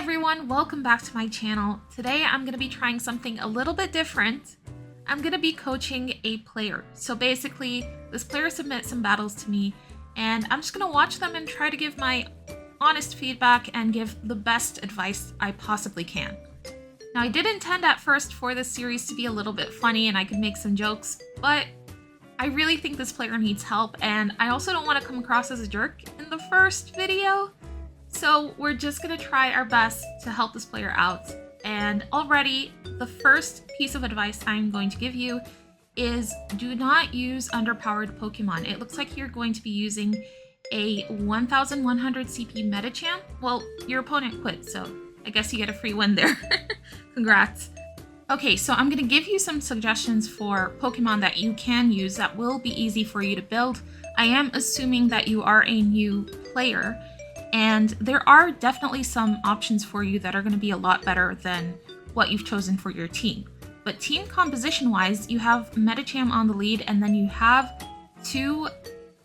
everyone, welcome back to my channel. Today I'm going to be trying something a little bit different. I'm going to be coaching a player. So basically, this player submits some battles to me, and I'm just going to watch them and try to give my honest feedback and give the best advice I possibly can. Now, I did intend at first for this series to be a little bit funny and I could make some jokes, but I really think this player needs help, and I also don't want to come across as a jerk in the first video. So we're just going to try our best to help this player out. And already, the first piece of advice I'm going to give you is do not use underpowered Pokemon. It looks like you're going to be using a 1100 CP Medicham. Well, your opponent quit, so I guess you get a free win there. Congrats. Okay, so I'm going to give you some suggestions for Pokemon that you can use that will be easy for you to build. I am assuming that you are a new player, and there are definitely some options for you that are going to be a lot better than what you've chosen for your team. But team composition wise, you have Medicham on the lead, and then you have two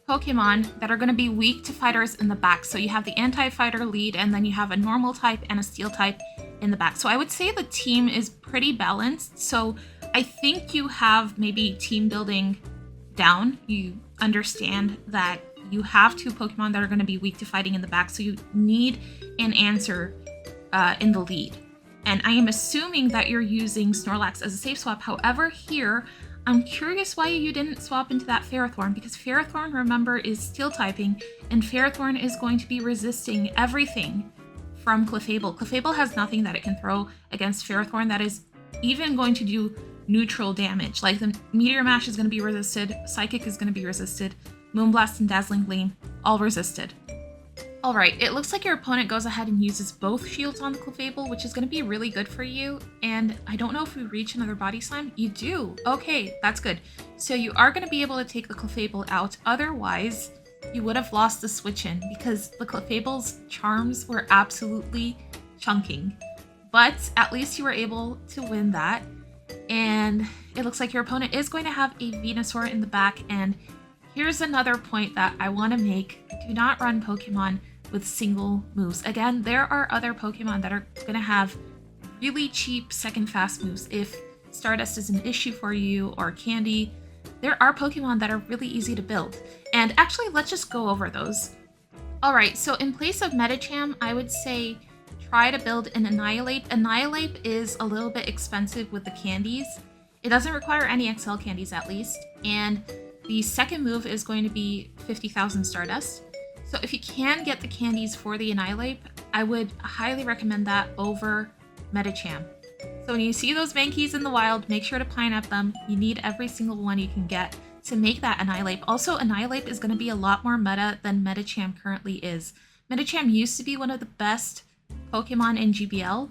Pokemon that are going to be weak to fighters in the back. So you have the anti-fighter lead, and then you have a normal type and a steel type in the back. So I would say the team is pretty balanced. So I think you have maybe team building down. You understand that you have two Pokemon that are going to be weak to fighting in the back, so you need an answer in the lead. And I am assuming that you're using Snorlax as a safe swap. However, here, I'm curious why you didn't swap into that Ferrothorn, because Ferrothorn, remember, is steel typing, and Ferrothorn is going to be resisting everything from Clefable. Clefable has nothing that it can throw against Ferrothorn that is even going to do neutral damage. Like the Meteor Mash is going to be resisted, Psychic is going to be resisted, Moonblast and Dazzling Gleam, all resisted. Alright, it looks like your opponent goes ahead and uses both shields on the Clefable, which is going to be really good for you. And I don't know if we reach another Body Slam. You do. Okay, that's good. So you are going to be able to take the Clefable out. Otherwise, you would have lost the switch in because the Clefable's charms were absolutely chunking. But at least you were able to win that. And it looks like your opponent is going to have a Venusaur in the back, and here's another point that I want to make. Do not run Pokemon with single moves. Again, there are other Pokemon that are going to have really cheap second fast moves. If Stardust is an issue for you, or Candy, there are Pokemon that are really easy to build. And actually, let's just go over those. Alright, so in place of Medicham, I would say try to build an Annihilate. Annihilate is a little bit expensive with the candies. It doesn't require any XL candies at least. And the second move is going to be 50,000 Stardust. So if you can get the candies for the Annihilate, I would highly recommend that over Medicham. So when you see those Vankeys in the wild, make sure to pine up them. You need every single one you can get to make that Annihilate. Also, Annihilate is going to be a lot more meta than Medicham currently is. Medicham used to be one of the best Pokemon in GBL,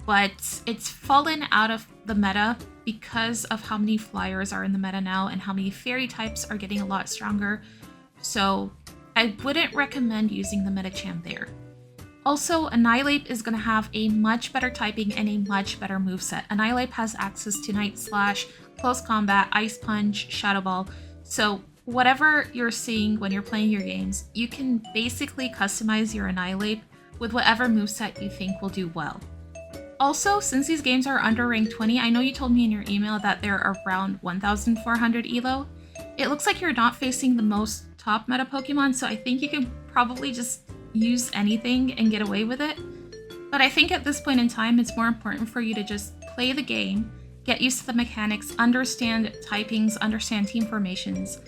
but it's fallen out of the meta because of how many flyers are in the meta now and how many fairy types are getting a lot stronger. So I wouldn't recommend using the Medicham there. Also, Annihilate is going to have a much better typing and a much better moveset. Annihilate has access to Night Slash, Close Combat, Ice Punch, Shadow Ball. So whatever you're seeing when you're playing your games, you can basically customize your Annihilate with whatever moveset you think will do well. Also, since these games are under rank 20, I know you told me in your email that they're around 1,400 elo. It looks like you're not facing the most top meta Pokemon, so I think you can probably just use anything and get away with it. But I think at this point in time, it's more important for you to just play the game, get used to the mechanics, understand typings, understand team formations,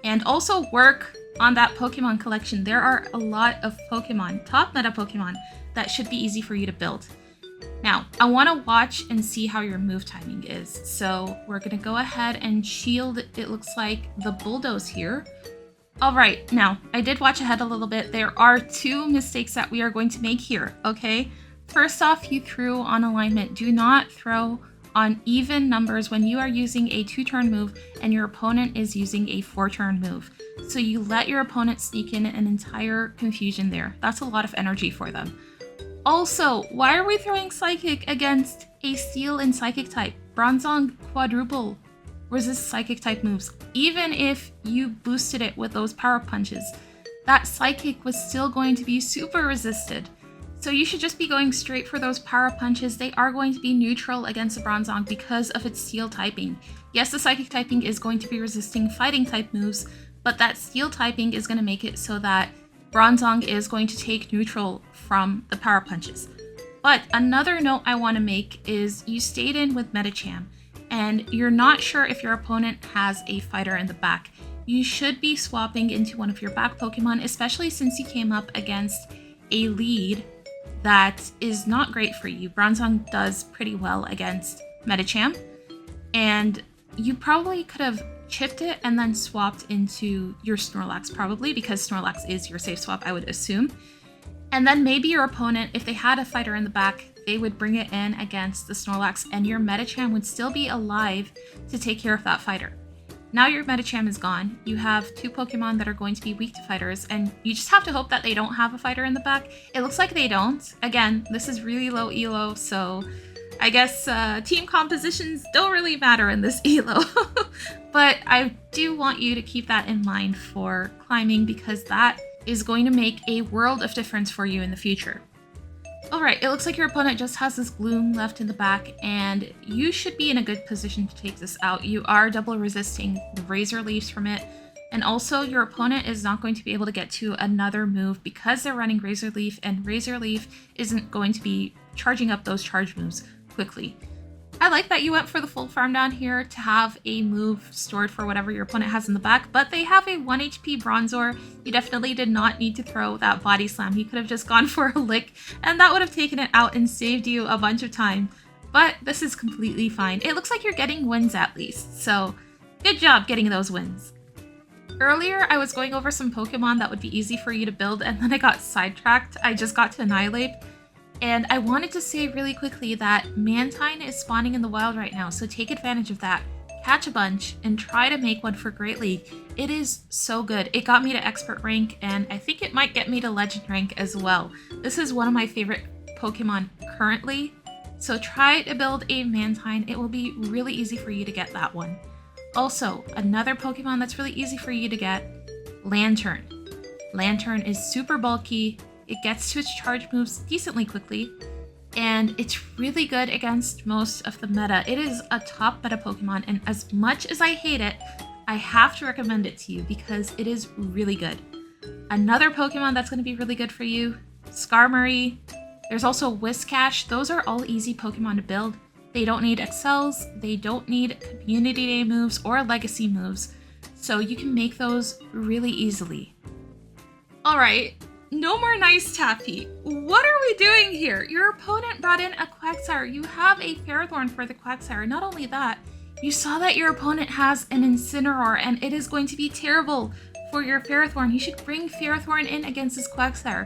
and also work on that Pokemon collection. There are a lot of Pokemon, top meta Pokemon, that should be easy for you to build. Now, I want to watch and see how your move timing is. So we're going to go ahead and shield, it looks like, the Bulldoze here. Alright, now, I did watch ahead a little bit. There are two mistakes that we are going to make here, okay? First off, you threw on alignment. Do not throw on even numbers when you are using a 2-turn move and your opponent is using a 4-turn move. So you let your opponent sneak in an entire confusion there. That's a lot of energy for them. Also, why are we throwing Psychic against a Steel and Psychic type? Bronzong quadruple resists Psychic type moves. Even if you boosted it with those power punches, that Psychic was still going to be super resisted. So you should just be going straight for those power punches. They are going to be neutral against the Bronzong because of its steel typing. Yes, the psychic typing is going to be resisting fighting type moves, but that steel typing is going to make it so that Bronzong is going to take neutral from the power punches. But another note I want to make is you stayed in with Medicham, and you're not sure if your opponent has a fighter in the back. You should be swapping into one of your back Pokemon, especially since you came up against a lead that is not great for you. Bronzong does pretty well against Medicham, and you probably could have chipped it and then swapped into your Snorlax, probably, because Snorlax is your safe swap, I would assume. And then maybe your opponent, if they had a fighter in the back, they would bring it in against the Snorlax, and your Medicham would still be alive to take care of that fighter. Now your Medicham is gone. You have two Pokemon that are going to be weak to fighters, and you just have to hope that they don't have a fighter in the back. It looks like they don't. Again, this is really low elo, so I guess team compositions don't really matter in this elo. But I do want you to keep that in mind for climbing, because that is going to make a world of difference for you in the future. Alright, it looks like your opponent just has this Gloom left in the back, and you should be in a good position to take this out. You are double resisting the Razor Leafs from it, and also your opponent is not going to be able to get to another move because they're running Razor Leaf, and Razor Leaf isn't going to be charging up those charge moves quickly. I like that you went for the full farm down here to have a move stored for whatever your opponent has in the back, but they have a 1 HP Bronzor. You definitely did not need to throw that body slam. You could have just gone for a lick, and that would have taken it out and saved you a bunch of time. But this is completely fine. It looks like you're getting wins at least, so good job getting those wins. Earlier, I was going over some Pokemon that would be easy for you to build, and then I got sidetracked. I just got to Annihilate. And I wanted to say really quickly that Mantine is spawning in the wild right now, so take advantage of that. Catch a bunch and try to make one for Great League. It is so good. It got me to expert rank, and I think it might get me to legend rank as well. This is one of my favorite Pokemon currently, so try to build a Mantine. It will be really easy for you to get that one. Also, another Pokemon that's really easy for you to get, Lantern. Lantern is super bulky. It gets to its charge moves decently quickly, and it's really good against most of the meta. It is a top meta Pokemon, and as much as I hate it, I have to recommend it to you because it is really good. Another Pokemon that's going to be really good for you, Skarmory. There's also Whiscash. Those are all easy Pokemon to build. They don't need excels, they don't need community day moves or legacy moves, so you can make those really easily. Alright. No more nice Taffy. What are we doing here? Your opponent brought in a Quagsire. You have a Ferrothorn for the Quagsire. Not only that, you saw that your opponent has an Incineroar, and it is going to be terrible for your Ferrothorn. You should bring Ferrothorn in against this Quagsire.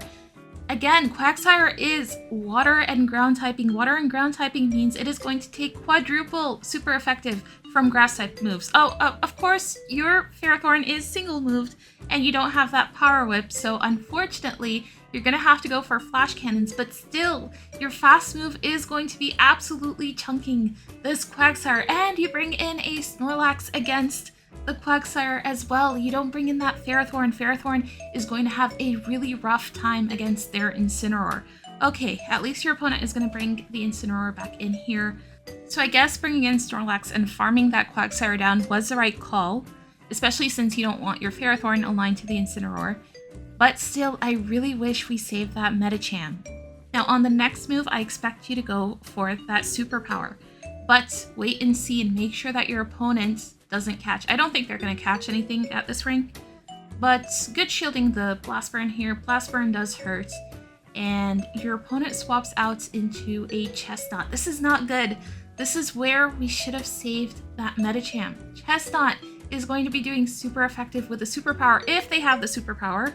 Again, Quagsire is water and ground typing. Water and ground typing means it is going to take quadruple super effective from grass type moves. Oh, of course, your Ferrothorn is single moved and you don't have that power whip, so unfortunately, you're gonna have to go for flash cannons, but still, your fast move is going to be absolutely chunking this Quagsire, and you bring in a Snorlax against the Quagsire as well. You don't bring in that Ferrothorn. Ferrothorn is going to have a really rough time against their Incineroar. Okay, at least your opponent is going to bring the Incineroar back in here. So I guess bringing in Snorlax and farming that Quagsire down was the right call, especially since you don't want your Ferrothorn aligned to the Incineroar. But still, I really wish we saved that Medicham. Now on the next move, I expect you to go for that superpower. But wait and see and make sure that your opponent doesn't catch. I don't think they're going to catch anything at this rank, but good shielding the Blast Burn here. Blast Burn does hurt, and your opponent swaps out into a Chestnut. This is not good. This is where we should have saved that Medicham. Chestnut is going to be doing super effective with the superpower if they have the superpower,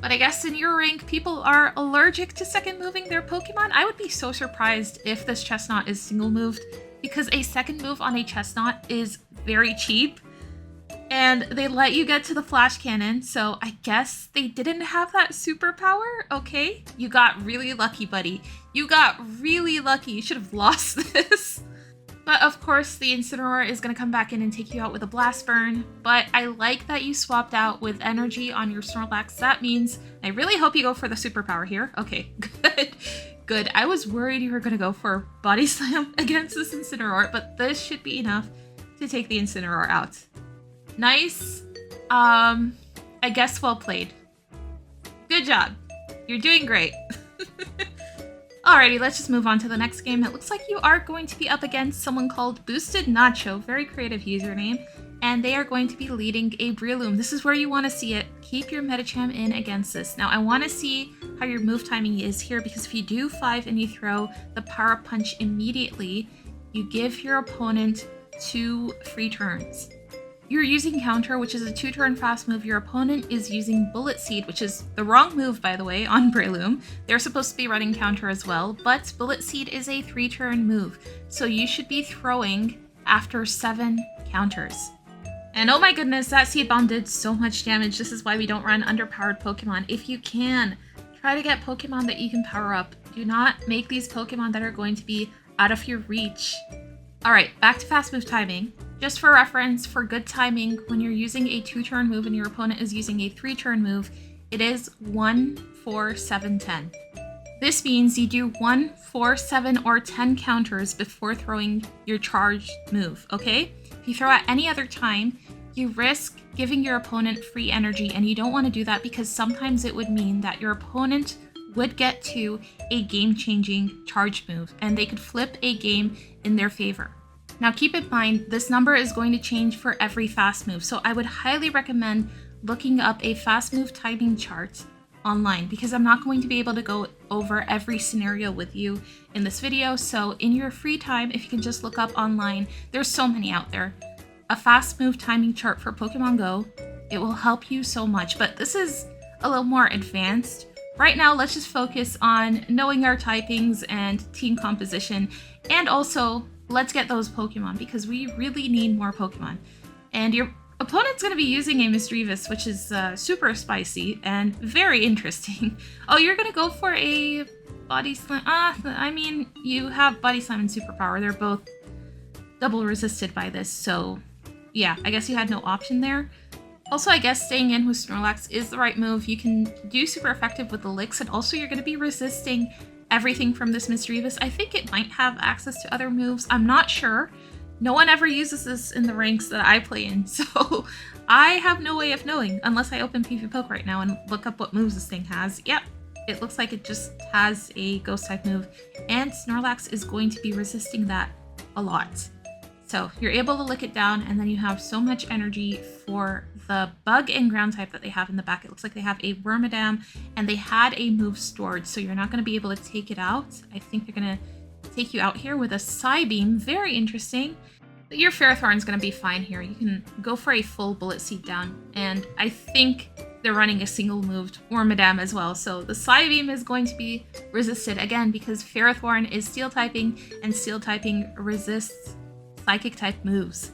but I guess in your rank, people are allergic to second moving their Pokemon. I would be so surprised if this Chestnut is single moved, because a second move on a Chestnut is very cheap, and they let you get to the flash cannon, so I guess they didn't have that superpower. Okay, you got really lucky, buddy. You got really lucky. You should have lost this. But of course, the Incineroar is going to come back in and take you out with a Blast Burn. But I like that you swapped out with Energy on your Snorlax. That means I really hope you go for the superpower here. Okay, good. Good. I was worried you were going to go for Body Slam against this Incineroar, but this should be enough to take the Incineroar out. Nice. I guess well played. Good job. You're doing great. Alrighty, let's just move on to the next game. It looks like you are going to be up against someone called Boosted Nacho, very creative username, and they are going to be leading a Breloom. This is where you want to see it. Keep your Medicham in against this. Now, I want to see how your move timing is here, because if you do 5 and you throw the Power Punch immediately, you give your opponent 2 free turns. You're using Counter, which is a 2-turn fast move. Your opponent is using Bullet Seed, which is the wrong move, by the way, on Breloom. They're supposed to be running Counter as well, but Bullet Seed is a 3-turn move, so you should be throwing after 7 counters. And oh my goodness, that Seed Bomb did so much damage. This is why we don't run underpowered Pokemon. If you can, try to get Pokemon that you can power up. Do not make these Pokemon that are going to be out of your reach. Alright, back to fast move timing. Just for reference, for good timing, when you're using a 2-turn move and your opponent is using a 3-turn move, it is 1, 4, 7, 10. This means you do 1, 4, 7, or 10 counters before throwing your charged move, okay? If you throw at any other time, you risk giving your opponent free energy, and you don't want to do that because sometimes it would mean that your opponent would get to a game-changing charge move, and they could flip a game in their favor. Now keep in mind, this number is going to change for every fast move, so I would highly recommend looking up a fast move timing chart online, because I'm not going to be able to go over every scenario with you in this video. So in your free time, if you can just look up online, there's so many out there. A fast move timing chart for Pokemon Go, it will help you so much, but this is a little more advanced. Right now, let's just focus on knowing our typings and team composition, and also let's get those Pokemon, because we really need more Pokemon. And your opponent's going to be using a Misdreavus, which is super spicy and very interesting. Oh, you're going to go for a Body Slam? I mean, you have Body Slam and Superpower. They're both double resisted by this, so yeah, I guess you had no option there. Also, I guess staying in with Snorlax is the right move. You can do super effective with the Licks, and also you're going to be resisting everything from this Misdreavus. I think it might have access to other moves. I'm not sure. No one ever uses this in the ranks that I play in, so I have no way of knowing unless I open PvPoke right now and look up what moves this thing has. Yep, it looks like it just has a Ghost type move, and Snorlax is going to be resisting that a lot. So you're able to lick it down, and then you have so much energy for the Bug and Ground type that they have in the back. It looks like they have a Wormadam, and they had a move stored, so you're not going to be able to take it out. I think they're going to take you out here with a Psybeam. Very interesting. But your Ferrothorn's going to be fine here. You can go for a full Bullet Seed down, and I think they're running a single moved Wormadam as well. So the Psybeam is going to be resisted again because Ferrothorn is Steel typing, and Steel typing resists Psychic type moves.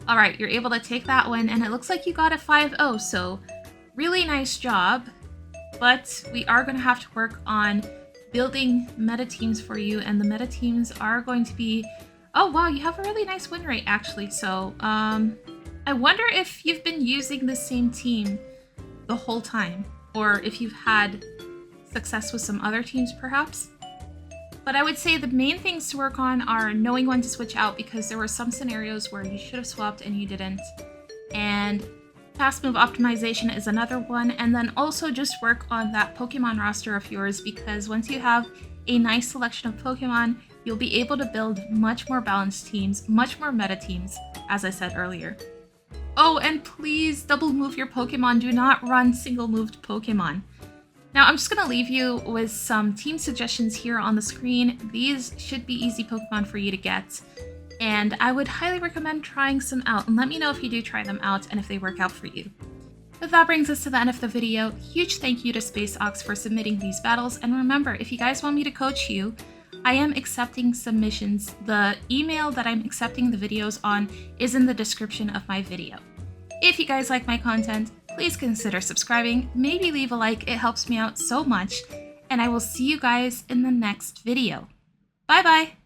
Alright, you're able to take that one, and it looks like you got a 5-0, so really nice job. But we are going to have to work on building meta teams for you, and the meta teams are going to be... Oh wow, you have a really nice win rate actually, so I wonder if you've been using the same team the whole time, or if you've had success with some other teams perhaps. But I would say the main things to work on are knowing when to switch out, because there were some scenarios where you should have swapped and you didn't. And fast move optimization is another one. And then also just work on that Pokemon roster of yours, because once you have a nice selection of Pokemon, you'll be able to build much more balanced teams, much more meta teams, as I said earlier. Oh, and please double move your Pokemon. Do not run single moved Pokemon. Now, I'm just going to leave you with some team suggestions here on the screen. These should be easy Pokemon for you to get, and I would highly recommend trying some out, and let me know if you do try them out and if they work out for you. But that brings us to the end of the video. Huge thank you to Space Ox for submitting these battles, and remember, if you guys want me to coach you, I am accepting submissions. The email that I'm accepting the videos on is in the description of my video. If you guys like my content, please consider subscribing, maybe leave a like, it helps me out so much, and I will see you guys in the next video. Bye bye!